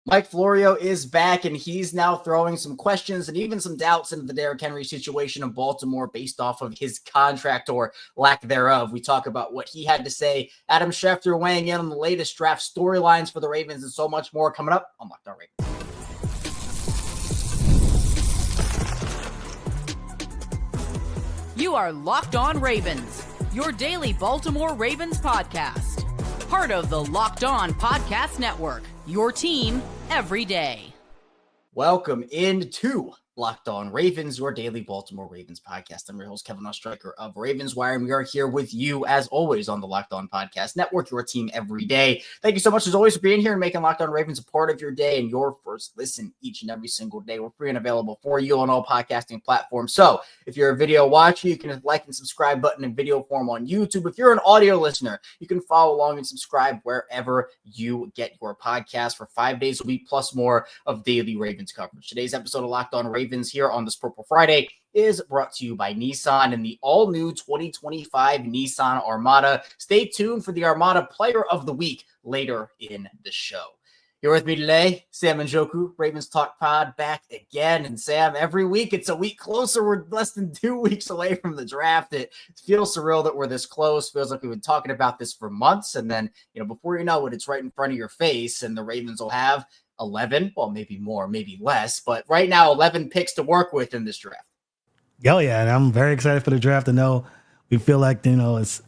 Mike Florio is back, and he's now throwing some questions and even some doubts into the Derrick Henry situation in Baltimore based off of his contract or lack thereof. We talk about what he had to say. Adam Schefter weighing in on the latest draft storylines for the Ravens and so much more coming up on Locked On Ravens. You are Locked On Ravens, your daily Baltimore Ravens podcast. Part of the Locked On Podcast Network, your team every day. Welcome into Locked On Ravens, your daily Baltimore Ravens podcast. I'm your host, Kevin Oestreicher of Ravens Wire, and we are here with you, as always, on the Locked On Podcast Network, your team every day. Thank you so much, as always, for being here and making Locked On Ravens a part of your day and your first listen each and every single day. We're free and available for you on all podcasting platforms. So if you're a video watcher, you can hit the like and subscribe button in video form on YouTube. If you're an audio listener, you can follow along and subscribe wherever you get your podcast for 5 days a week, plus more of daily Ravens coverage. Today's episode of Locked On Ravens here on this Purple Friday is brought to you by Nissan and the all-new 2025 Nissan Armada. Stay tuned for the Armada Player of the Week later in the show. Here with me today, Sam Njoku, Ravens Talk Pod, back again. And Sam, every week it's a week closer. We're less than 2 weeks away from the draft. It feels surreal that we're this close. Feels like we've been talking about this for months. And then, before you know it, it's right in front of your face, and the Ravens will have 11, well, maybe more, maybe less, but right now 11 picks to work with in this draft. Oh yeah, and I'm very excited for the draft. I know we feel like it's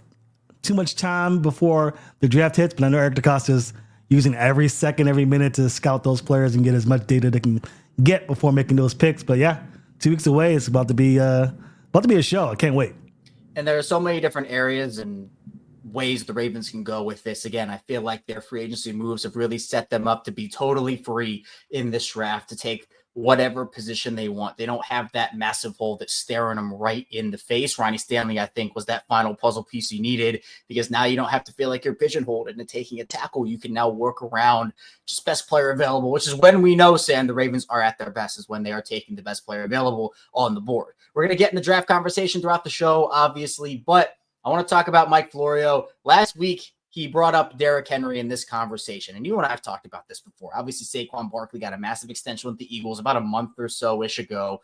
too much time before the draft hits, but I know Eric DeCosta is using every second, every minute to scout those players and get as much data they can get before making those picks. But yeah, 2 weeks away, it's about to be a show. I can't wait. And there are so many different areas and ways the Ravens can go with this. Again, I feel like their free agency moves have really set them up to be totally free in this draft to take whatever position they want. They don't have that massive hole that's staring them right in the face. Ronnie Stanley, I think, was that final puzzle piece you needed, because now you don't have to feel like you're pigeonholed into taking a tackle. You can now work around just best player available, which is when we know, Sam, the Ravens are at their best, is when they are taking the best player available on the board. We're going to get in the draft conversation throughout the show, obviously, but I want to talk about Mike Florio. Last week, he brought up Derrick Henry in this conversation, and you and I have talked about this before. Obviously, Saquon Barkley got a massive extension with the Eagles about a month or so-ish ago.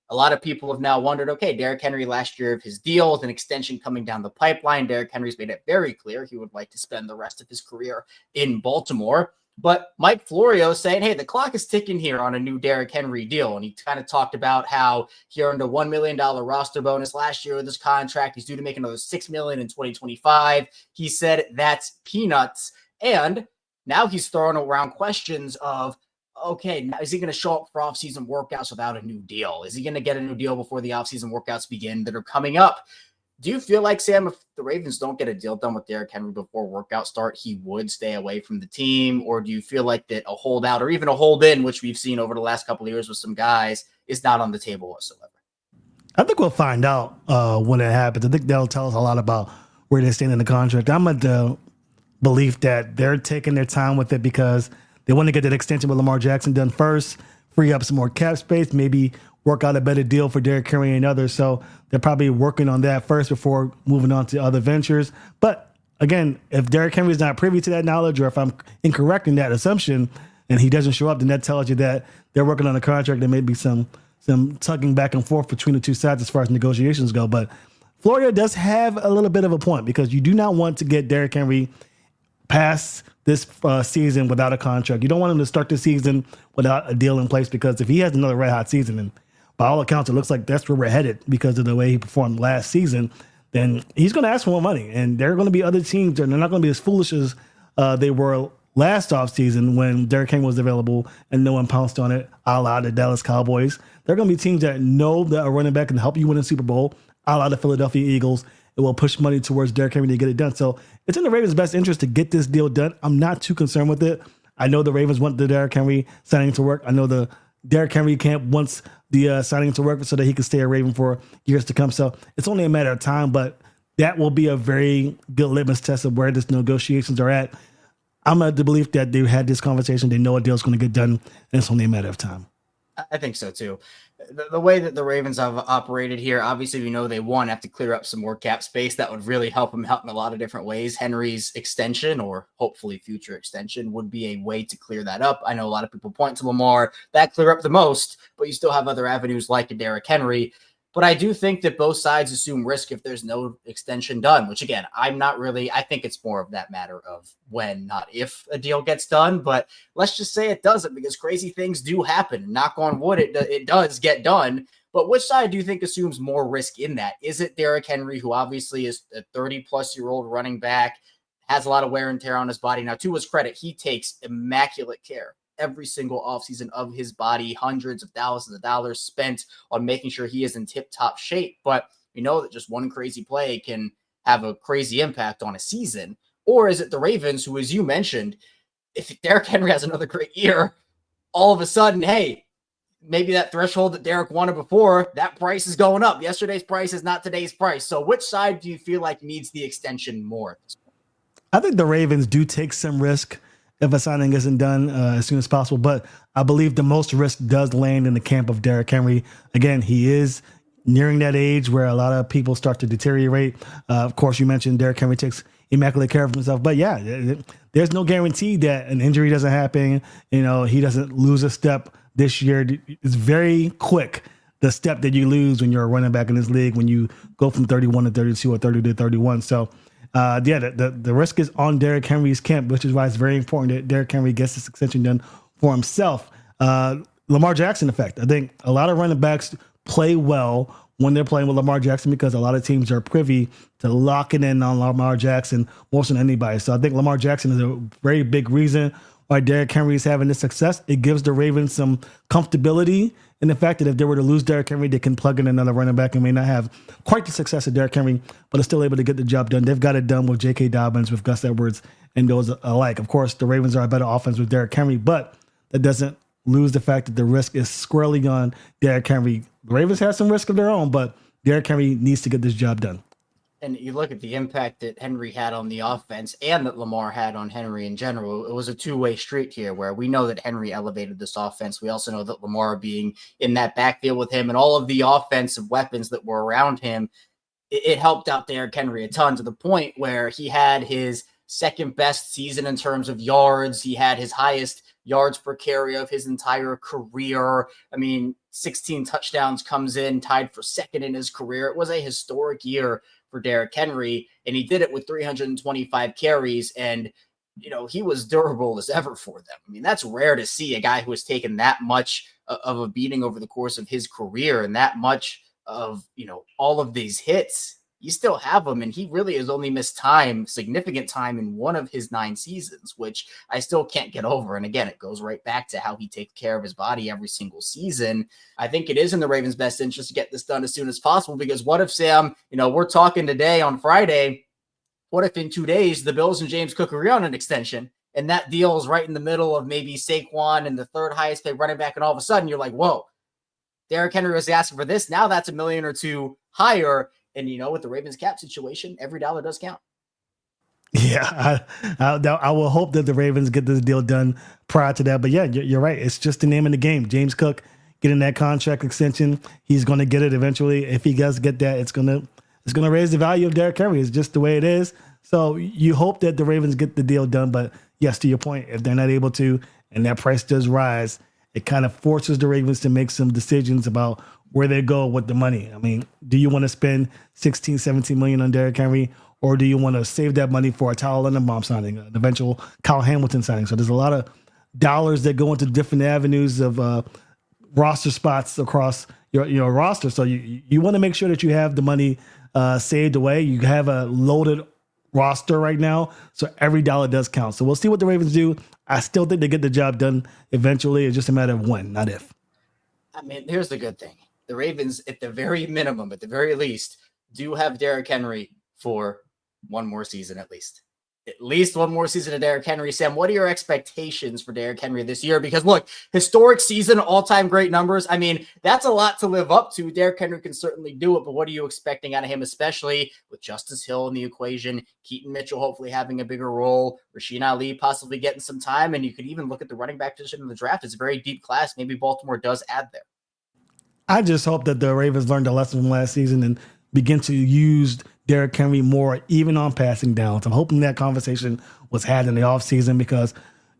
A lot of people have now wondered, okay, Derrick Henry last year of his deal with an extension coming down the pipeline. Derrick Henry's made it very clear he would like to spend the rest of his career in Baltimore. But Mike Florio saying, hey, the clock is ticking here on a new Derrick Henry deal. And he kind of talked about how he earned a $1 million roster bonus last year with his contract. He's due to make another $6 million in 2025. He said that's peanuts. And now he's throwing around questions of, okay, now is he going to show up for offseason workouts without a new deal? Is he going to get a new deal before the offseason workouts begin that are coming up? Do you feel like, Sam, if the Ravens don't get a deal done with Derrick Henry before workout start, he would stay away from the team? Or do you feel like that a holdout or even a hold in, which we've seen over the last couple of years with some guys, is not on the table whatsoever? I think we'll find out when it happens. I think they'll tell us a lot about where they stand in the contract. I'm of the belief that they're taking their time with it because they want to get that extension with Lamar Jackson done first, free up some more cap space, maybe work out a better deal for Derrick Henry and others. So they're probably working on that first before moving on to other ventures. But again, if Derrick Henry is not privy to that knowledge, or if I'm incorrect in that assumption and he doesn't show up, then that tells you that they're working on a contract. There may be some tugging back and forth between the two sides as far as negotiations go. But Florio does have a little bit of a point, because you do not want to get Derrick Henry past this season without a contract. You don't want him to start the season without a deal in place, because if he has another red hot season, and by all accounts, it looks like that's where we're headed because of the way he performed last season, then he's going to ask for more money. And there are going to be other teams, and they're not going to be as foolish as they were last offseason when Derrick Henry was available and no one pounced on it, a la the Dallas Cowboys. There are going to be teams that know that a running back can help you win a Super Bowl, a la the Philadelphia Eagles. It will push money towards Derrick Henry to get it done. So it's in the Ravens' best interest to get this deal done. I'm not too concerned with it. I know the Ravens want the Derrick Henry signing to work. I know the Derrick Henry camp wants the signing to work so that he can stay a Raven for years to come. So it's only a matter of time, but that will be a very good litmus test of where these negotiations are at. I'm of the belief that they had this conversation. They know a deal's going to get done, and it's only a matter of time. I think so too. The way that the Ravens have operated here, obviously, we know they have to clear up some more cap space. That would really help them out in a lot of different ways. Henry's extension, or hopefully future extension, would be a way to clear that up. I know a lot of people point to Lamar, that clear up the most, but you still have other avenues like a Derrick Henry. But I do think that both sides assume risk if there's no extension done, which again, I'm not really, I think it's more of that matter of when, not if a deal gets done. But let's just say it doesn't, because crazy things do happen. Knock on wood, it does get done. But which side do you think assumes more risk in that? Is it Derrick Henry, who obviously is a 30-plus-year-old running back, has a lot of wear and tear on his body? Now, to his credit, he takes immaculate care every single offseason of his body, hundreds of thousands of dollars spent on making sure he is in tip-top shape. But we know that just one crazy play can have a crazy impact on a season. Or is it the Ravens, who, as you mentioned, if Derrick Henry has another great year, all of a sudden, hey, maybe that threshold that Derrick wanted before, that price is going up. Yesterday's price is not today's price. So which side do you feel like needs the extension more? I think the Ravens do take some risk if a signing isn't done as soon as possible, but I believe the most risk does land in the camp of Derrick Henry. Again, he is nearing that age where a lot of people start to deteriorate. Of course, you mentioned Derrick Henry takes immaculate care of himself, but yeah, there's no guarantee that an injury doesn't happen. He doesn't lose a step this year. It's very quick, the step that you lose when you're a running back in this league, when you go from 31 to 32 or 30 to 31. So the risk is on Derrick Henry's camp, which is why it's very important that Derrick Henry gets this extension done for himself. Lamar Jackson effect. I think a lot of running backs play well when they're playing with Lamar Jackson because a lot of teams are privy to locking in on Lamar Jackson more than anybody. So I think Lamar Jackson is a very big reason why Derrick Henry is having this success. It gives the Ravens some comfortability in the fact that if they were to lose Derrick Henry, they can plug in another running back and may not have quite the success of Derrick Henry, but are still able to get the job done. They've got it done with J.K. Dobbins, with Gus Edwards, and those alike. Of course, the Ravens are a better offense with Derrick Henry, but that doesn't lose the fact that the risk is squarely on Derrick Henry. The Ravens have some risk of their own, but Derrick Henry needs to get this job done. And you look at the impact that Henry had on the offense and that Lamar had on Henry in general. It was a two-way street here where we know that Henry elevated this offense. We also know that Lamar being in that backfield with him and all of the offensive weapons that were around him, it helped out Derrick Henry a ton, to the point where he had his second best season in terms of yards. He had his highest yards per carry of his entire career. 16 touchdowns comes in, tied for second in his career. It was a historic year for Derrick Henry, and he did it with 325 carries, and he was durable as ever for them. That's rare to see a guy who has taken that much of a beating over the course of his career and that much of all of these hits. You still have him, and he really has only missed significant time in one of his 9 seasons, which I still can't get over. And again, it goes right back to how he takes care of his body every single season. I think it is in the Ravens' best interest to get this done as soon as possible, because what if, Sam, we're talking today on Friday, what if in 2 days the Bills and James Cook agree on an extension, and that deal is right in the middle of maybe Saquon and the third highest paid running back, and all of a sudden you're like, whoa, Derrick Henry was asking for this. Now that's $1 million or $2 million higher. And with the Ravens cap situation, every dollar does count. Yeah, I will hope that the Ravens get this deal done prior to that. But yeah, you're right. It's just the name of the game. James Cook getting that contract extension, he's going to get it eventually. If he does get that, it's going to raise the value of Derrick Henry. It's just the way it is. So you hope that the Ravens get the deal done. But yes, to your point, if they're not able to, and that price does rise, it kind of forces the Ravens to make some decisions about where they go with the money. Do you want to spend 16, 17 million on Derrick Henry, or do you want to save that money for a Tyler Linderbaum signing, an eventual Kyle Hamilton signing? So there's a lot of dollars that go into different avenues of roster spots across your roster. So you want to make sure that you have the money saved away. You have a loaded roster right now, so every dollar does count. So we'll see what the Ravens do. I still think they get the job done eventually. It's just a matter of when, not if. Here's the good thing. The Ravens, at the very minimum, at the very least, do have Derrick Henry for one more season at least. at least one more season of Derrick Henry. Sam, what are your expectations for Derrick Henry this year? Because look, historic season, all-time great numbers. I mean, that's a lot to live up to. Derrick Henry can certainly do it, but what are you expecting out of him, especially with Justice Hill in the equation, Keaton Mitchell hopefully having a bigger role, Rashid Ali possibly getting some time, and you could even look at the running back position in the draft. It's a very deep class. Maybe Baltimore does add there. I just hope that the Ravens learned a lesson from last season and begin to use Derrick Henry more, even on passing downs. I'm hoping that conversation was had in the offseason, because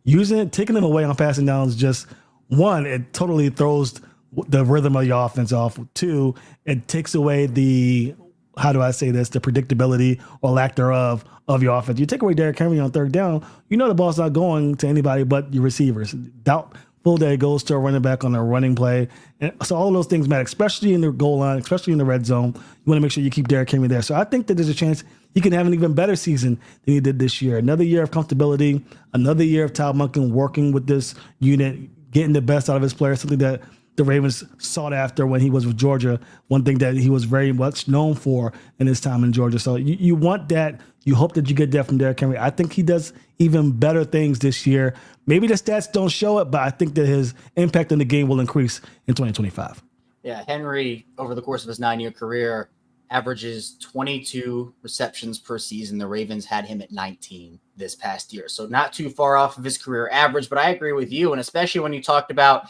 taking him away on passing downs, just one, it totally throws the rhythm of your offense off. Two, it takes away the predictability or lack thereof of your offense. You take away Derrick Henry on third down, you know the ball's not going to anybody but your receivers. Doubtful that it goes to a running back on a running play. And so all of those things matter, especially in the goal line, especially in the red zone. You want to make sure you keep Derrick Henry there. So I think that there's a chance he can have an even better season than he did this year. Another year of comfortability, another year of Todd Monken working with this unit, getting the best out of his players, something that the Ravens sought after when he was with Georgia, one thing that he was very much known for in his time in Georgia. So you want that. You hope that you get that from Derrick Henry. I think he does even better things this year. Maybe the stats don't show it, but I think that his impact in the game will increase in 2025. Yeah, Henry, over the course of his 9-year career, averages 22 receptions per season. The Ravens had him at 19 this past year. So not too far off of his career average, but I agree with you. And especially when you talked about,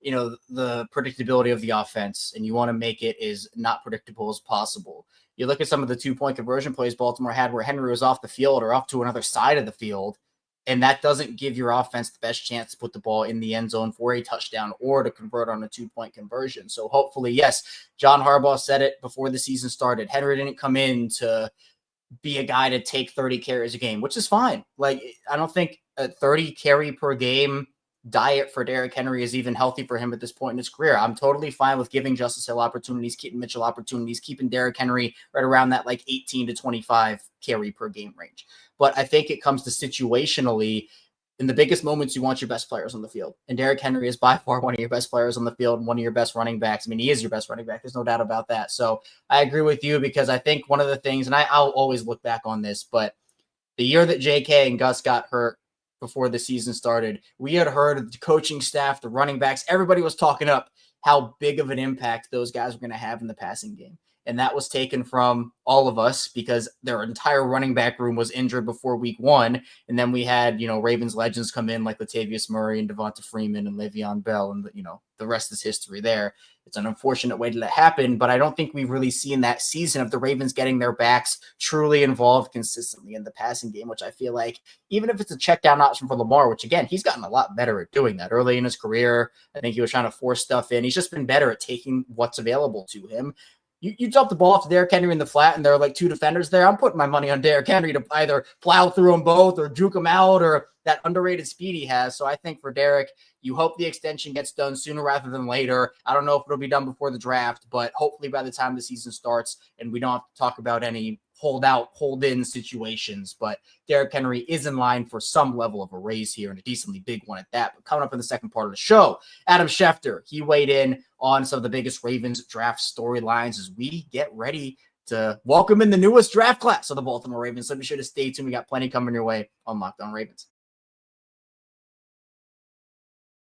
the predictability of the offense, and you want to make it as not predictable as possible. You look at some of the 2-point conversion plays Baltimore had where Henry was off the field or off to another side of the field, and that doesn't give your offense the best chance to put the ball in the end zone for a touchdown or to convert on a 2-point conversion. So hopefully, yes, John Harbaugh said it before the season started. Henry didn't come in to be a guy to take 30 carries a game, which is fine. Like, I don't think a 30 carry per game diet for Derrick Henry is even healthy for him at this point in his career. I'm totally fine with giving Justice Hill opportunities, Keaton Mitchell opportunities, keeping Derrick Henry right around that like 18 to 25 carry per game range. But I think it comes to situationally, in the biggest moments, you want your best players on the field. And Derrick Henry is by far one of your best players on the field and one of your best running backs. I mean, he is your best running back. There's no doubt about that. So I agree with you, because I think one of the things, and I'll always look back on this, but the year that JK and Gus got hurt before the season started, we had heard the coaching staff, the running backs, everybody was talking up how big of an impact those guys were going to have in the passing game. And that was taken from all of us because their entire running back room was injured before week 1. And then we had, Ravens legends come in like Latavius Murray and Devonta Freeman and Le'Veon Bell, and, the rest is history there. It's an unfortunate way to let happen, but I don't think we've really seen that season of the Ravens getting their backs truly involved consistently in the passing game, which I feel like, even if it's a check down option for Lamar, which again, he's gotten a lot better at doing that early in his career. I think he was trying to force stuff in. He's just been better at taking what's available to him. You dump the ball off to Derrick Henry in the flat, and there are like 2 defenders there. I'm putting my money on Derrick Henry to either plow through them both or juke them out, or that underrated speed he has. So I think for Derrick, you hope the extension gets done sooner rather than later. I don't know if it'll be done before the draft, but hopefully by the time the season starts and we don't have to talk about any hold-in situations. But Derrick Henry is in line for some level of a raise here, and a decently big one at that. But coming up in the second part of the show, Adam Schefter, he weighed in on some of the biggest Ravens draft storylines as we get ready to welcome in the newest draft class of the Baltimore Ravens. So be sure to stay tuned. We got plenty coming your way on Locked On Ravens.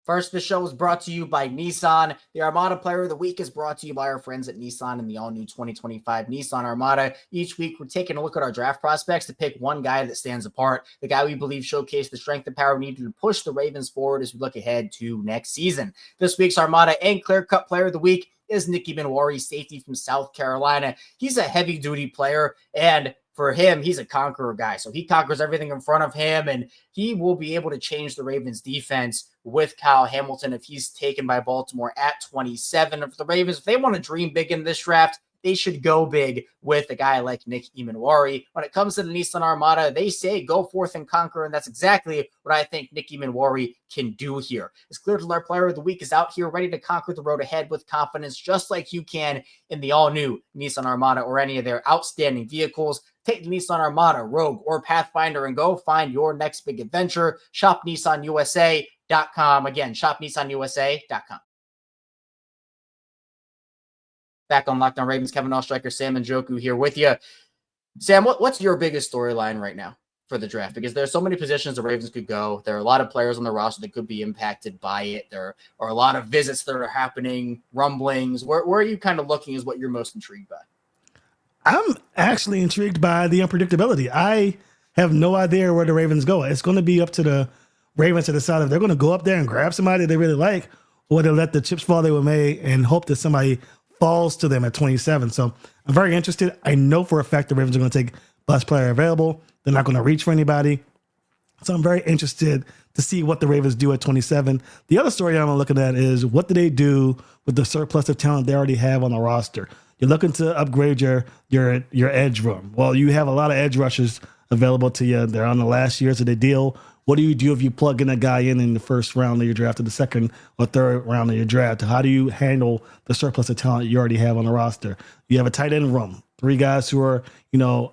First, the show is brought to you by Nissan. The Armada Player of the Week is brought to you by our friends at Nissan and the all-new 2025 Nissan Armada. Each week, we're taking a look at our draft prospects to pick one guy that stands apart, the guy we believe showcased the strength and power needed to push the Ravens forward as we look ahead to next season. This week's Armada and Clear Cut Player of the Week is Nicky Minwari, safety from South Carolina. He's a heavy-duty player, and for him, he's a conqueror guy. So he conquers everything in front of him, and he will be able to change the Ravens defense with Kyle Hamilton if he's taken by Baltimore at 27. If the Ravens, if they want to dream big in this draft, they should go big with a guy like Nick Emanwari. When it comes to the Nissan Armada, they say go forth and conquer, and that's exactly what I think Nick Emanwari can do here. It's clear to our player of the week is out here ready to conquer the road ahead with confidence, just like you can in the all-new Nissan Armada or any of their outstanding vehicles. Take the Nissan Armada, Rogue, or Pathfinder and go find your next big adventure. Shop NissanUSA.com. Again, shop NissanUSA.com. Back on Locked On Ravens, Kevin Oestreicher, Sam Njoku here with you. Sam, what's your biggest storyline right now for the draft, because there's so many positions the Ravens could go. There are a lot of players on the roster that could be impacted by it. There are a lot of visits that are happening, rumblings. Where are you kind of looking is what you're most intrigued by? I'm actually intrigued by the unpredictability. I have no idea where the Ravens go. It's going to be up to the Ravens to decide if they're going to go up there and grab somebody they really like, or they'll let the chips fall they were made and hope that somebody falls to them at 27. So I'm very interested. I know for a fact the Ravens are going to take best player available. They're not going to reach for anybody. So I'm very interested to see what the Ravens do at 27. The other story I'm looking at is what do they do with the surplus of talent they already have on the roster? You're looking to upgrade your edge room. Well, you have a lot of edge rushers available to you. They're on the last years of the deal. What do you do if you plug in a guy in the first round of your draft or the second or third round of your draft? How do you handle the surplus of talent you already have on the roster? You have a tight end room. 3 guys who are,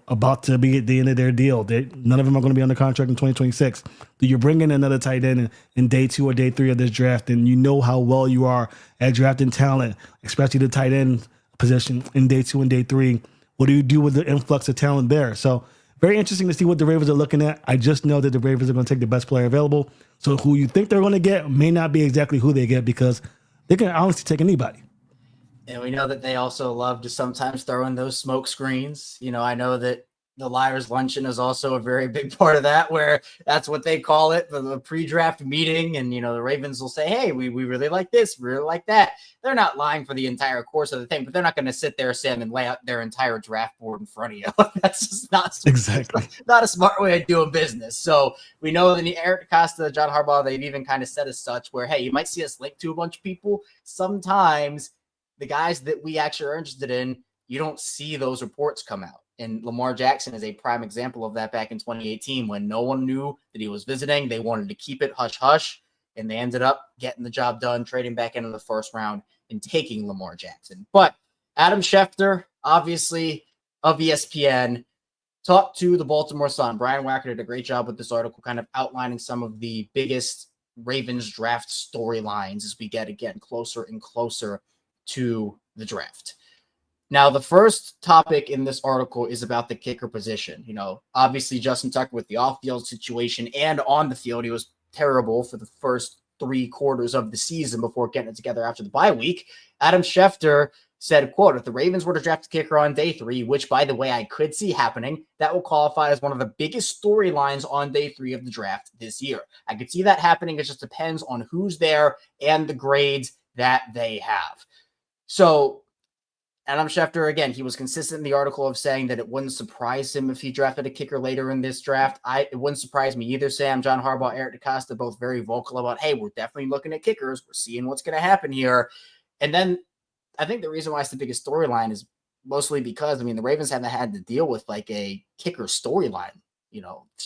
about to be at the end of their deal. None of them are going to be under contract in 2026. Do you bring in another tight end in day 2 or day 3 of this draft, and you know how well you are at drafting talent, especially the tight end position in day 2 and day 3? What do you do with the influx of talent there? So very interesting to see what the Ravens are looking at. I just know that the Ravens are going to take the best player available. So who you think they're going to get may not be exactly who they get, because they can honestly take anybody. And we know that they also love to sometimes throw in those smoke screens. I know that the Liars Luncheon is also a very big part of that, where that's what they call it, the pre-draft meeting. And, the Ravens will say, hey, we really like this, we really like that. They're not lying for the entire course of the thing, but they're not going to sit there, Sam, and lay out their entire draft board in front of you. That's just not a smart way of doing business. So we know that Eric DeCosta, John Harbaugh, they've even kind of said as such where, hey, you might see us link to a bunch of people. Sometimes the guys that we actually are interested in, you don't see those reports come out. And Lamar Jackson is a prime example of that back in 2018 when no one knew that he was visiting. They wanted to keep it hush-hush, and they ended up getting the job done, trading back into the first round and taking Lamar Jackson. But Adam Schefter, obviously, of ESPN, talked to the Baltimore Sun. Brian Wacker did a great job with this article, kind of outlining some of the biggest Ravens draft storylines as we get, again, closer and closer to the draft. Now, the first topic in this article is about the kicker position. Obviously Justin Tucker with the off-field situation and on the field, he was terrible for the first 3 quarters of the season before getting it together after the bye week. Adam Schefter said, quote, if the Ravens were to draft a kicker on day 3, which, by the way, I could see happening, that will qualify as one of the biggest storylines on day 3 of the draft this year. I could see that happening. It just depends on who's there and the grades that they have. So Adam Schefter, again, he was consistent in the article of saying that it wouldn't surprise him if he drafted a kicker later in this draft. It wouldn't surprise me either, Sam. John Harbaugh, Eric DeCosta, both very vocal about, hey, we're definitely looking at kickers. We're seeing what's going to happen here. And then I think the reason why it's the biggest storyline is mostly because, the Ravens haven't had to deal with like a kicker storyline.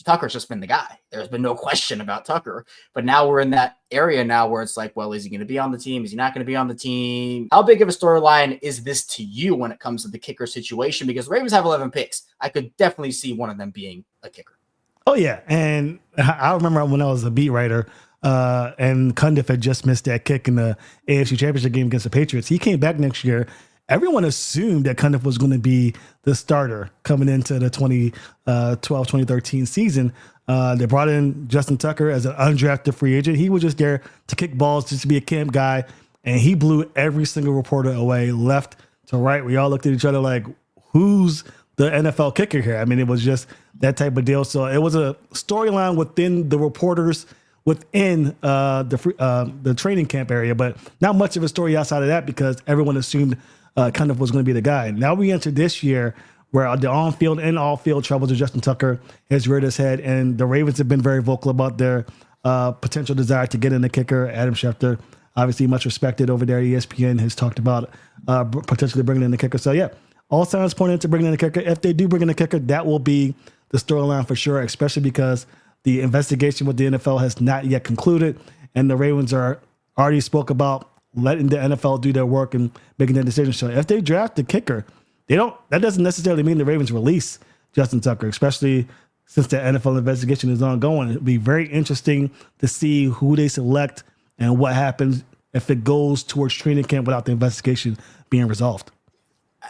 Tucker's just been the guy. There's been no question about Tucker. But now we're in that area now where it's like, well, is he going to be on the team? Is he not going to be on the team? How big of a storyline is this to you when it comes to the kicker situation? Because the Ravens have 11 picks. I could definitely see one of them being a kicker. Oh, yeah. And I remember when I was a beat writer and Cundiff had just missed that kick in the AFC Championship game against the Patriots. He came back next year. Everyone assumed that Cundiff was going to be the starter coming into the 2012-2013 season. They brought in Justin Tucker as an undrafted free agent. He was just there to kick balls, just to be a camp guy, and he blew every single reporter away, left to right. We all looked at each other like, who's the NFL kicker here? It was just that type of deal. So it was a storyline within the reporters within the training camp area, but not much of a story outside of that because everyone assumed Cundiff was going to be the guy. Now we enter this year where the on-field and off-field troubles of Justin Tucker has reared his head, and the Ravens have been very vocal about their potential desire to get in the kicker. Adam Schefter, obviously much respected over there at ESPN, has talked about potentially bringing in the kicker. So, yeah, all signs pointing to bringing in the kicker. If they do bring in the kicker, that will be the storyline for sure, especially because the investigation with the NFL has not yet concluded, and the Ravens are already spoke about letting the NFL do their work and making their decision. So if they draft the kicker, that doesn't necessarily mean the Ravens release Justin Tucker, especially since the NFL investigation is ongoing. It'll be very interesting to see who they select and what happens if it goes towards training camp without the investigation being resolved.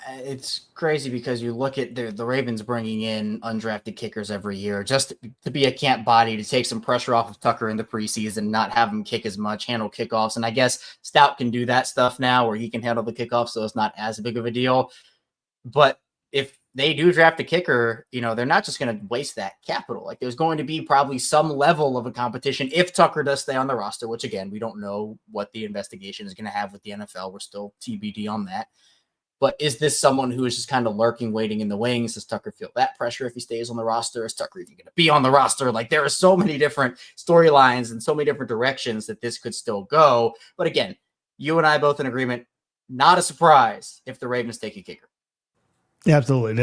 It's crazy because you look at the Ravens bringing in undrafted kickers every year just to be a camp body, to take some pressure off of Tucker in the preseason, not have him kick as much, handle kickoffs. And I guess Stout can do that stuff now where he can handle the kickoffs, so it's not as big of a deal. But if they do draft a kicker, they're not just going to waste that capital. Like, there's going to be probably some level of a competition if Tucker does stay on the roster, which, again, we don't know what the investigation is going to have with the NFL. We're still TBD on that. But is this someone who is just kind of lurking, waiting in the wings? Does Tucker feel that pressure if he stays on the roster? Is Tucker even going to be on the roster? Like, there are so many different storylines and so many different directions that this could still go. But again, you and I both in agreement, not a surprise if the Ravens take a kicker. Yeah, absolutely.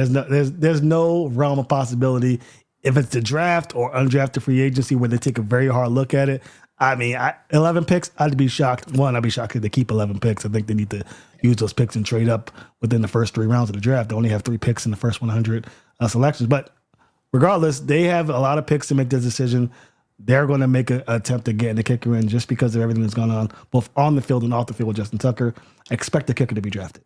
There's no realm of possibility if it's the draft or undrafted free agency where they take a very hard look at it. I mean, 11 picks, I'd be shocked. One, I'd be shocked if they keep 11 picks. I think they need to use those picks and trade up within the first 3 rounds of the draft. They only have 3 picks in the first 100 selections. But regardless, they have a lot of picks to make this decision. They're going to make an attempt to get the kicker in just because of everything that's going on, both on the field and off the field with Justin Tucker. I expect the kicker to be drafted.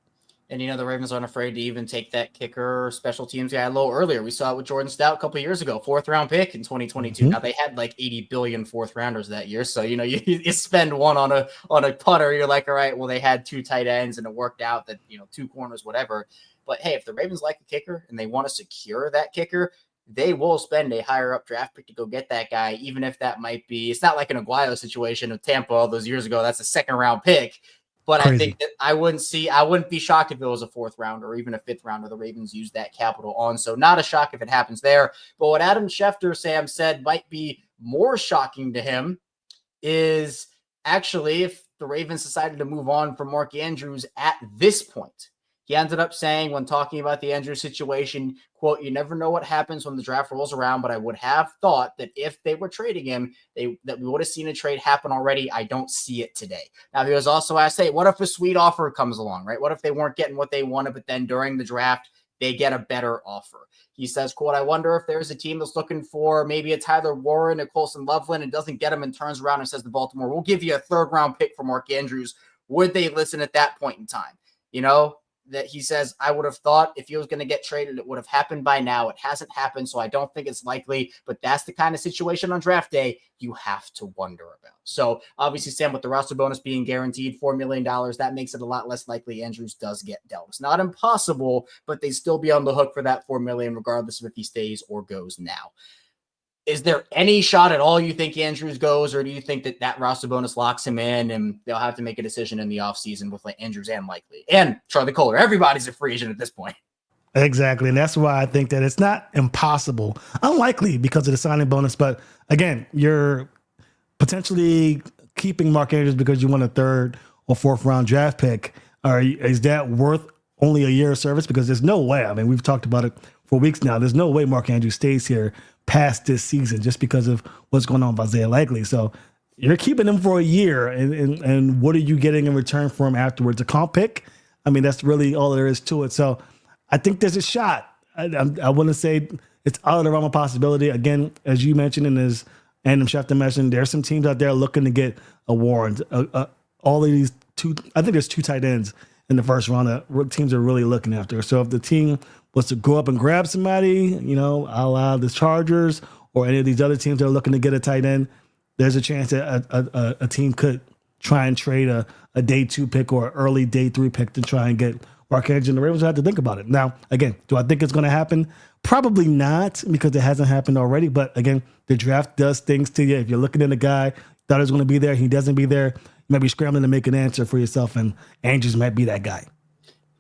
And, the Ravens aren't afraid to even take that kicker special teams guy a little earlier. We saw it with Jordan Stout a couple of years ago, 4th round pick in 2022. Mm-hmm. Now, they had like 80 billion 4th rounders that year. So, you spend one on a putter. You're like, all right, well, they had 2 tight ends and it worked out that, 2 corners, whatever. But, hey, if the Ravens like a kicker and they want to secure that kicker, they will spend a higher up draft pick to go get that guy, even if that might be – it's not like an Aguayo situation of Tampa all those years ago. That's a 2nd round pick. But crazy. I think that I wouldn't be shocked if it was a 4th round or even a 5th rounder the Ravens use that capital on. So not a shock if it happens there. But what Adam Schefter, Sam, said might be more shocking to him is actually if the Ravens decided to move on from Mark Andrews at this point. He ended up saying when talking about the Andrews situation, quote, "You never know what happens when the draft rolls around, but I would have thought that if they were trading him, that we would have seen a trade happen already. I don't see it today." Now, he was also asked, hey, what if a sweet offer comes along, right? What if they weren't getting what they wanted, but then during the draft, they get a better offer? He says, quote, "I wonder if there's a team that's looking for maybe a Tyler Warren, a Colson Loveland, and doesn't get him and turns around and says to Baltimore, we'll give you a 3rd round pick for Mark Andrews. Would they listen at that point in time?" That he says, I would have thought if he was going to get traded, it would have happened by now. It hasn't happened, so I don't think it's likely. But that's the kind of situation on draft day you have to wonder about. So obviously, Sam, with the roster bonus being guaranteed $4 million, that makes it a lot less likely Andrews does get dealt. It's not impossible, but they still be on the hook for that $4 million, regardless of if he stays or goes now. Is there any shot at all you think Andrews goes, or do you think that roster bonus locks him in and they'll have to make a decision in the offseason with Andrews and Likely and Charlie Kohler? Everybody's a free agent at this point. Exactly. And that's why I think that it's not impossible, unlikely because of the signing bonus. But again, you're potentially keeping Mark Andrews because you want a 3rd or 4th round draft pick. Is that worth only a year of service? Because there's no way. I mean, we've talked about it for weeks now. There's no way Mark Andrews stays here past this season just because of what's going on with Isaiah Likely. So you're keeping him for a year, and what are you getting in return for him afterwards? A comp pick? I mean, that's really all there is to it. So I think there's a shot. I wouldn't say it's out of the realm of possibility. Again, as you mentioned, and as Adam Schefter mentioned, there's some teams out there looking to get a Warren. All of these I think there's 2 tight ends in the first round that teams are really looking after. So if the team was to go up and grab somebody, a la the Chargers or any of these other teams that are looking to get a tight end, there's a chance that a team could try and trade a day 2 pick or an early day 3 pick to try and get Mark Andrews, and the Ravens will have to think about it. Now, again, do I think it's going to happen? Probably not, because it hasn't happened already. But again, the draft does things to you. If you're looking at a guy, thought he was going to be there, he doesn't be there, you might be scrambling to make an answer for yourself, and Andrews might be that guy.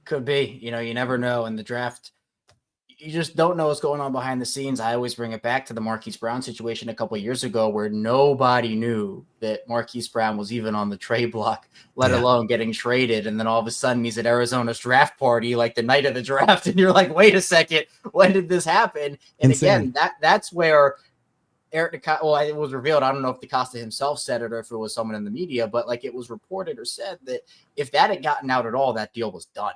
Could be. You never know. In the draft, you just don't know what's going on behind the scenes. I always bring it back to the Marquise Brown situation a couple of years ago where nobody knew that Marquise Brown was even on the trade block, let alone getting traded. And then all of a sudden he's at Arizona's draft party, like the night of the draft. And you're like, wait a second, when did this happen? And Insane. Again, that's where Eric DeCosta, it was revealed. I don't know if DeCosta himself said it or if it was someone in the media, but it was reported or said that if that had gotten out at all, that deal was done.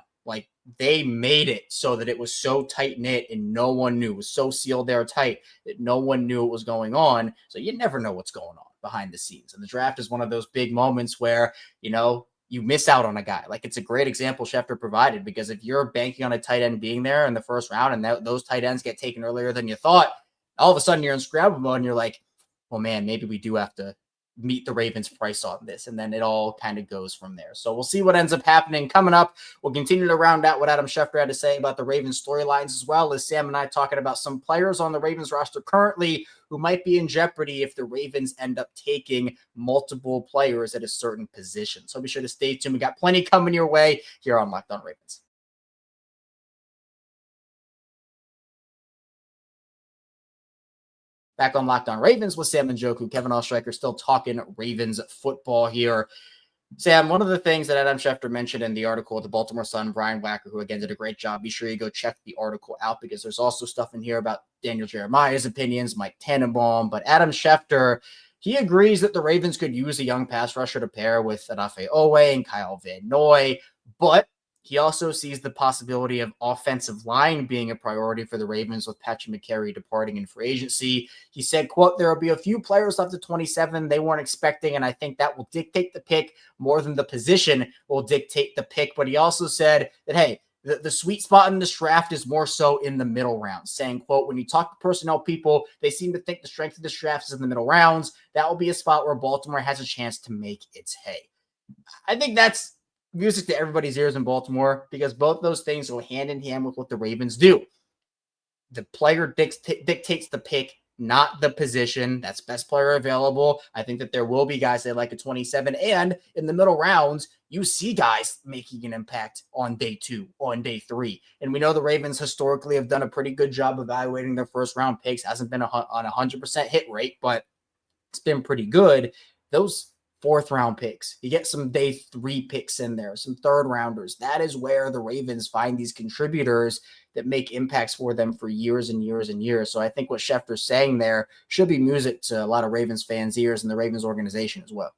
They made it so that it was so tight knit and no one knew. It was so sealed airtight that no one knew what was going on. So you never know what's going on behind the scenes. And the draft is one of those big moments where, you miss out on a guy. Like, it's a great example Schefter provided, because if you're banking on a tight end being there in the first round and those tight ends get taken earlier than you thought, all of a sudden you're in scramble mode and you're like, well, man, maybe we do have to meet the Ravens price on this. And then it all kind of goes from there. So we'll see what ends up happening coming up. We'll continue to round out what Adam Schefter had to say about the Ravens storylines, as well as Sam and I talking about some players on the Ravens roster currently who might be in jeopardy if the Ravens end up taking multiple players at a certain position. So be sure to stay tuned. We got plenty coming your way here on Locked On Ravens. Back on Locked On Ravens with Sam Njoku, Kevin Oestreicher, still talking Ravens football here. Sam, one of the things that Adam Schefter mentioned in the article with the Baltimore Sun, Brian Wacker, who again did a great job. Be sure you go check the article out, because there's also stuff in here about Daniel Jeremiah's opinions, Mike Tannenbaum. But Adam Schefter, he agrees that the Ravens could use a young pass rusher to pair with Odafe Oweh and Kyle Van Noy, but he also sees the possibility of offensive line being a priority for the Ravens with Patrick McCary departing in free agency. He said, quote, there will be a few players left at 27 they weren't expecting, and I think that will dictate the pick more than the position will dictate the pick. But he also said that, hey, the sweet spot in this draft is more so in the middle rounds, saying, quote, when you talk to personnel people, they seem to think the strength of this draft is in the middle rounds. That will be a spot where Baltimore has a chance to make its hay. I think that's music to everybody's ears in Baltimore, because both those things go hand in hand with what the Ravens do. The player dictates the pick, not the position. That's best player available. I think that there will be guys that like a 27, and in the middle rounds, you see guys making an impact on day 2, on day 3. And we know the Ravens historically have done a pretty good job evaluating their first round picks. Hasn't been on 100% hit rate, but it's been pretty good. Those 4th round picks, you get some day 3 picks in there, some 3rd rounders. That is where the Ravens find these contributors that make impacts for them for years and years and years. So I think what Schefter's saying there should be music to a lot of Ravens fans' ears and the Ravens organization as well.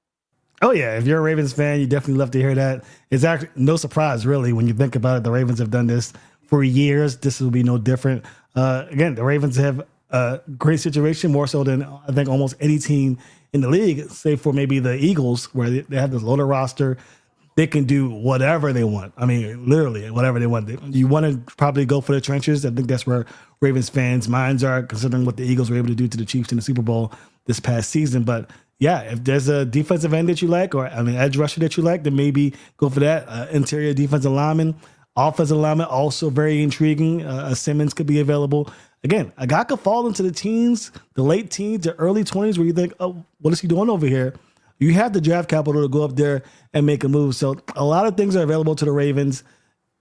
Oh, yeah. If you're a Ravens fan, you definitely love to hear that. It's actually no surprise, really, when you think about it. The Ravens have done this for years. This will be no different. Again, the Ravens have a great situation, more so than I think almost any team in the league, save for maybe the Eagles, where they have this loaded roster. They can do whatever they want. I mean, literally whatever they want. You want to probably go for the trenches. I think that's where Ravens fans' minds are, considering what the Eagles were able to do to the Chiefs in the Super Bowl this past season. But yeah, if there's a defensive end that you like, or edge rusher that you like, then maybe go for that. Interior defensive lineman, offensive lineman, also very intriguing. Simmons could be available. Again, a guy could fall into the teens, the late teens, the early 20s, where you think, oh, what is he doing over here? You have the draft capital to go up there and make a move. So a lot of things are available to the Ravens.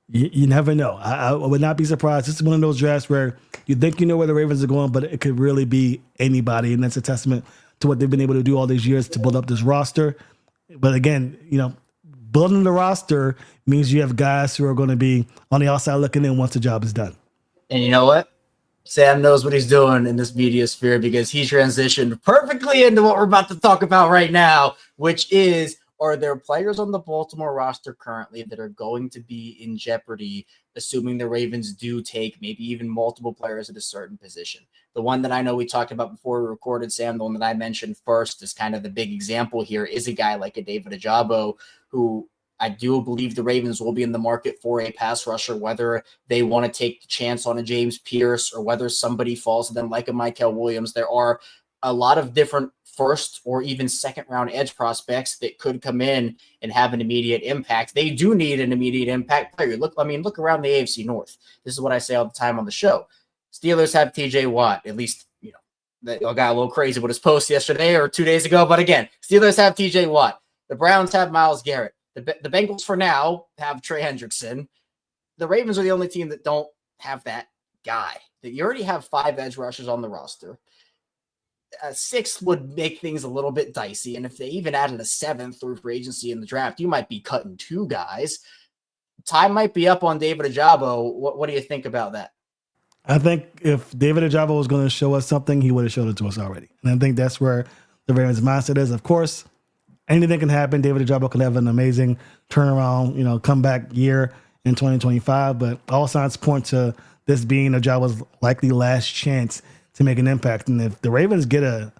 You never know. I would not be surprised. This is one of those drafts where you think you know where the Ravens are going, but it could really be anybody. And that's a testament to what they've been able to do all these years to build up this roster. But again, building the roster means you have guys who are going to be on the outside looking in once the job is done. And you know what? Sam knows what he's doing in this media sphere, because he transitioned perfectly into what we're about to talk about right now, which is, are there players on the Baltimore roster currently that are going to be in jeopardy, assuming the Ravens do take maybe even multiple players at a certain position? The one that I know we talked about before we recorded, Sam, the one that I mentioned first is kind of the big example here, is a guy like a David Ojabo, who I do believe the Ravens will be in the market for a pass rusher, whether they want to take the chance on a James Pierce or whether somebody falls to them like a Mykel Williams. There are a lot of different first or even second round edge prospects that could come in and have an immediate impact. They do need an immediate impact player. Look around the AFC North. This is what I say all the time on the show. Steelers have TJ Watt, at least, that got a little crazy with his post yesterday or 2 days ago. But again, Steelers have TJ Watt. The Browns have Myles Garrett. The Bengals for now have Trey Hendrickson. The Ravens are the only team that don't have that guy. That you already have 5 edge rushers on the roster. A 6th would make things a little bit dicey. And if they even added a 7th through free agency in the draft, you might be cutting 2 guys. Time might be up on David Ojabo. What do you think about that? I think if David Ojabo was going to show us something, he would have showed it to us already. And I think that's where the Ravens' mindset is. Of course, anything can happen. David Ojabo can have an amazing turnaround, comeback year in 2025. But all signs point to this being Ojabo's likely last chance to make an impact. And if the Ravens get a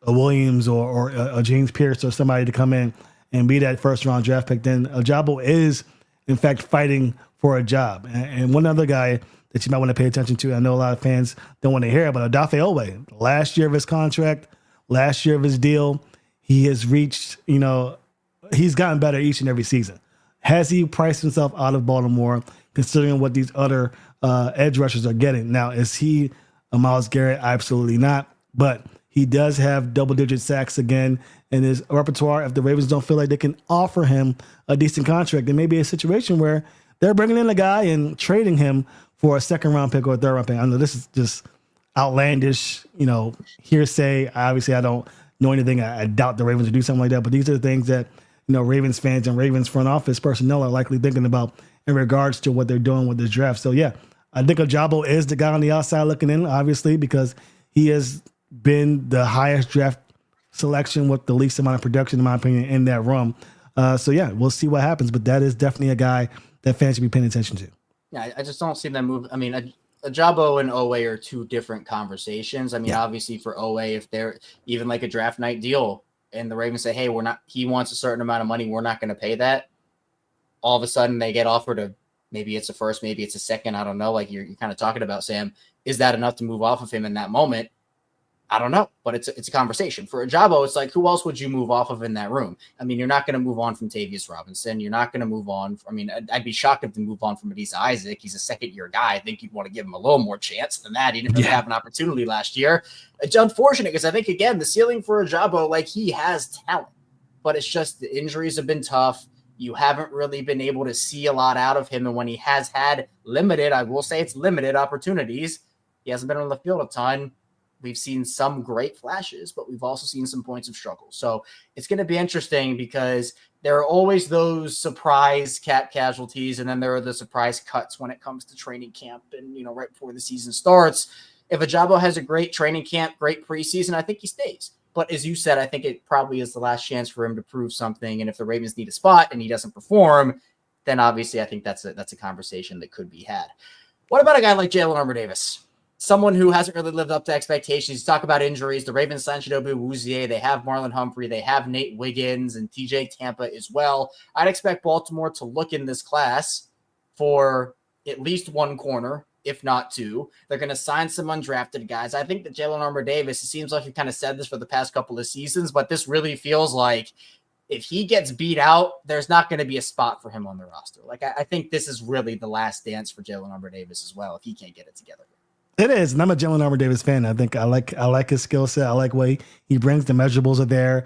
Williams or a James Pierce or somebody to come in and be that first round draft pick, then Ajabo is in fact fighting for a job. And one other guy that you might want to pay attention to, I know a lot of fans don't want to hear it, but Odafe Owe, last year of his contract, last year of his deal, he has reached, he's gotten better each and every season. Has he priced himself out of Baltimore, considering what these other edge rushers are getting? Now, is he a Myles Garrett? Absolutely not. But he does have double-digit sacks again in his repertoire. If the Ravens don't feel like they can offer him a decent contract, there may be a situation where they're bringing in a guy and trading him for a second-round pick or a third-round pick. I know this is just outlandish, hearsay. Obviously, I don't know anything. I doubt the Ravens would do something like that. But these are the things that, Ravens fans and Ravens front office personnel are likely thinking about in regards to what they're doing with this draft. So, yeah, I think Ajabo is the guy on the outside looking in, obviously, because he has been the highest draft selection with the least amount of production, in my opinion, in that room. So, yeah, we'll see what happens. But that is definitely a guy that fans should be paying attention to. Yeah, I just don't see them move. I mean, Ajabo and Owe are two different conversations. I mean, obviously for Owe, if they're even like a draft night deal and the Ravens say, hey, he wants a certain amount of money, we're not going to pay that. All of a sudden they get offered maybe it's a first, maybe it's a second. I don't know. Like you're kind of talking about, Sam. Is that enough to move off of him in that moment? I don't know, but it's a conversation. For Ajabo, it's like, who else would you move off of in that room? I mean, you're not going to move on from Tavius Robinson. You're not going to move on. I'd be shocked if they move on from Adisa Isaac. He's a second-year guy. I think you'd want to give him a little more chance than that. He didn't really have an opportunity last year. It's unfortunate because I think, again, the ceiling for Ajabo, like he has talent, but it's just the injuries have been tough. You haven't really been able to see a lot out of him. And when he has had limited, I will say it's limited opportunities, he hasn't been on the field a ton. We've seen some great flashes, but we've also seen some points of struggle. So it's going to be interesting because there are always those surprise cap casualties, and then there are the surprise cuts when it comes to training camp and, right before the season starts. If Ajabo has a great training camp, great preseason, I think he stays. But as you said, I think it probably is the last chance for him to prove something. And if the Ravens need a spot and he doesn't perform, then obviously I think that's a conversation that could be had. What about a guy like Jalen Armour-Davis? Someone who hasn't really lived up to expectations. You talk about injuries. The Ravens signed Chidobe Awuzie. They have Marlon Humphrey. They have Nate Wiggins and TJ Tampa as well. I'd expect Baltimore to look in this class for at least one corner, if not two. They're going to sign some undrafted guys. I think that Jalen Armour-Davis, it seems like you've kind of said this for the past couple of seasons, but this really feels like if he gets beat out, there's not going to be a spot for him on the roster. Like I think this is really the last dance for Jalen Armour-Davis as well if he can't get it together. It is, and I'm a Jalen Armour-Davis fan. I think I like his skill set. I like what he brings. The measurables are there.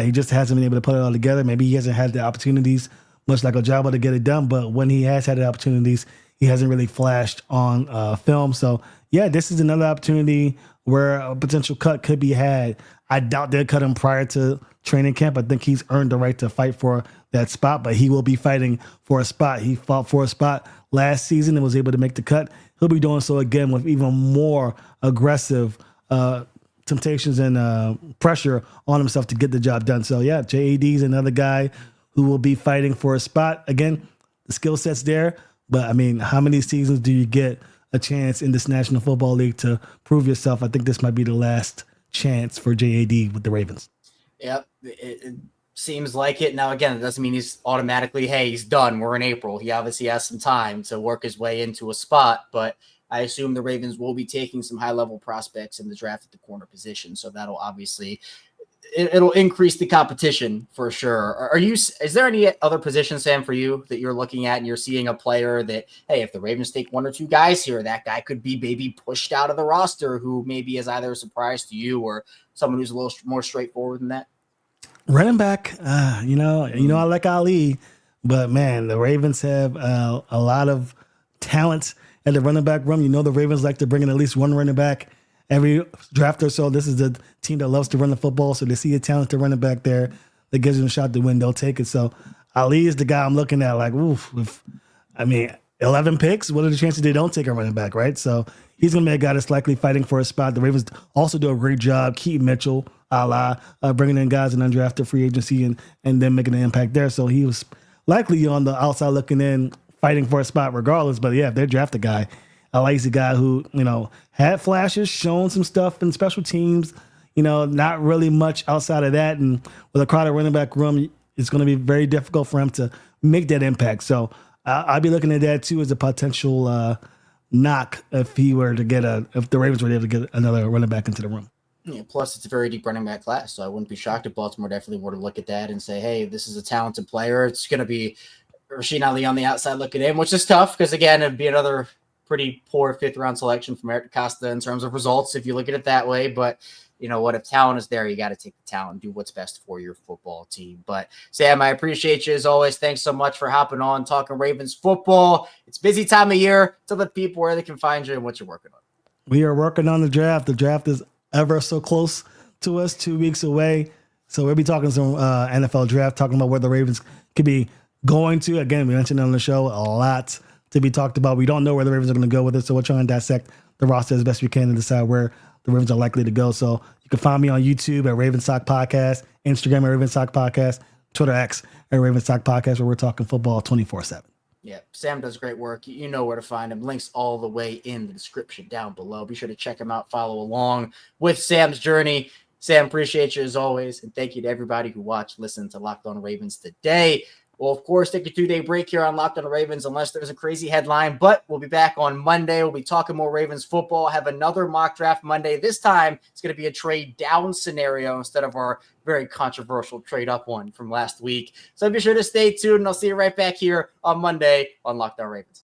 He just hasn't been able to put it all together. Maybe he hasn't had the opportunities, much like Ajabo, to get it done. But when he has had the opportunities, he hasn't really flashed on film. So, yeah, this is another opportunity where a potential cut could be had. I doubt they'll cut him prior to training camp. I think he's earned the right to fight for that spot, but he will be fighting for a spot. He fought for a spot last season and was able to make the cut. He'll be doing so again with even more aggressive temptations and pressure on himself to get the job done. So, yeah, JAD is another guy who will be fighting for a spot. Again, the skill set's there, but, I mean, how many seasons do you get a chance in this National Football League to prove yourself? I think this might be the last chance for JAD with the Ravens. Yep, it seems like it. Now, again, it doesn't mean he's automatically, hey, he's done. We're in April. He obviously has some time to work his way into a spot, but I assume the Ravens will be taking some high-level prospects in the draft at the corner position, so that'll obviously it'll increase the competition for sure. Is there any other position, Sam, for you that you're looking at and you're seeing a player that, hey, if the Ravens take one or two guys here, that guy could be maybe pushed out of the roster who maybe is either a surprise to you or someone who's a little more straightforward than that? Running back, I like Ali, but man, the Ravens have a lot of talent at the running back room. The Ravens like to bring in at least one running back every draft or so. This is the team that loves to run the football, so they see a talented running back there that gives them a shot to win, they'll take it. So Ali is the guy I'm looking at like, 11 picks, what are the chances they don't take a running back, right? So he's going to be a guy that's likely fighting for a spot. The Ravens also do a great job, Keaton Mitchell, bringing in guys in undrafted free agency and then making an impact there. So he was likely on the outside looking in, fighting for a spot regardless. But yeah, if they draft a guy, I like the guy who, had flashes, shown some stuff in special teams, not really much outside of that. And with a crowded running back room, it's going to be very difficult for him to make that impact. So I'd be looking at that too as a potential knock if the Ravens were able to get another running back into the room. Yeah, plus, it's a very deep running back class, so I wouldn't be shocked if Baltimore definitely were to look at that and say, hey, this is a talented player. It's going to be Rashod Ali on the outside looking in, which is tough because, again, it'd be another pretty poor fifth-round selection from Eric Costa in terms of results if you look at it that way. But you know what? If talent is there, you got to take the talent and do what's best for your football team. But Sam, I appreciate you as always. Thanks so much for hopping on, talking Ravens football. It's a busy time of year. Tell the people where they can find you and what you're working on. We are working on the draft. The draft is ever so close to us, 2 weeks away. So we'll be talking some NFL draft, talking about where the Ravens could be going to. Again, we mentioned on the show a lot to be talked about. We don't know where the Ravens are going to go with it, so we're trying to dissect the roster as best we can and decide where the Ravens are likely to go. So you can find me on YouTube at Ravens Talk Podcast, Instagram at Ravens Talk Podcast, Twitter X at Ravens Talk Podcast, where we're talking football 24/7. Yeah, Sam does great work. You know where to find him. Links all the way in the description down below. Be sure to check him out, follow along with Sam's journey. Sam, appreciate you as always, and thank you to everybody who watched, listened to Locked On Ravens today. We'll, of course, take a 2-day break here on Locked On Ravens unless there's a crazy headline, but we'll be back on Monday. We'll be talking more Ravens football, have another mock draft Monday. This time, it's going to be a trade down scenario instead of our very controversial trade up one from last week. So be sure to stay tuned, and I'll see you right back here on Monday on Locked On Ravens.